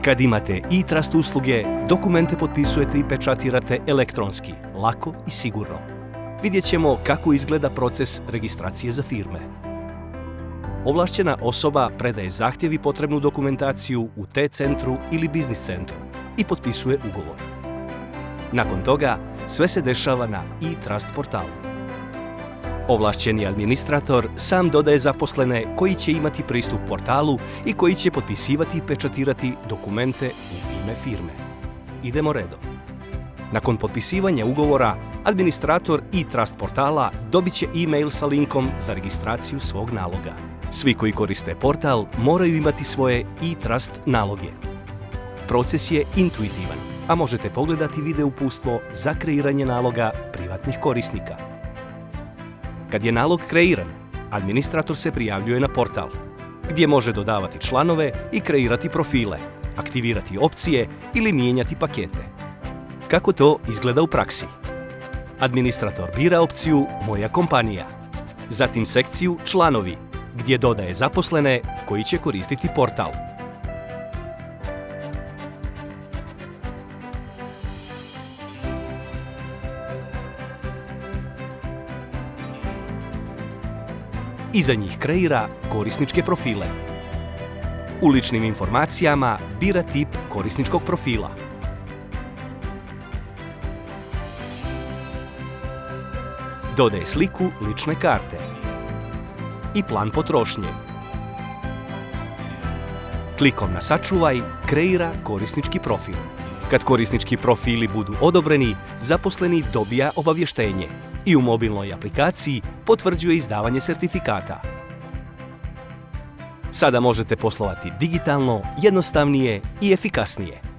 Kad imate e-trust usluge, dokumente potpisujete i pečatirate elektronski, lako i sigurno. Vidjet ćemo kako izgleda proces registracije za firme. Ovlašćena osoba predaje zahtjev i potrebnu dokumentaciju u T-centru ili biznis centru i potpisuje ugovor. Nakon toga, sve se dešava na e-trust portalu. Ovlašćeni administrator sam dodaje zaposlene koji će imati pristup portalu i koji će potpisivati i pečatirati dokumente u ime firme. Idemo redom. Nakon potpisivanja ugovora, administrator e-trust portala dobit će e-mail sa linkom za registraciju svog naloga. Svi koji koriste portal moraju imati svoje e-trust naloge. Proces je intuitivan, a možete pogledati video uputstvo za kreiranje naloga privatnih korisnika. Kad je nalog kreiran, administrator se prijavljuje na portal, gdje može dodavati članove i kreirati profile, aktivirati opcije ili mijenjati pakete. Kako to izgleda u praksi? Administrator bira opciju Moja kompanija, zatim sekciju Članovi, gdje dodaje zaposlene koji će koristiti portal. Iza njih kreira korisničke profile. U ličnim informacijama bira tip korisničkog profila. Dodaje sliku lične karte i plan potrošnje. Klikom na Sačuvaj kreira korisnički profil. Kad korisnički profili budu odobreni, zaposleni dobija obavještenje i u mobilnoj aplikaciji potvrđuje izdavanje sertifikata. Sada možete poslovati digitalno, jednostavnije i efikasnije.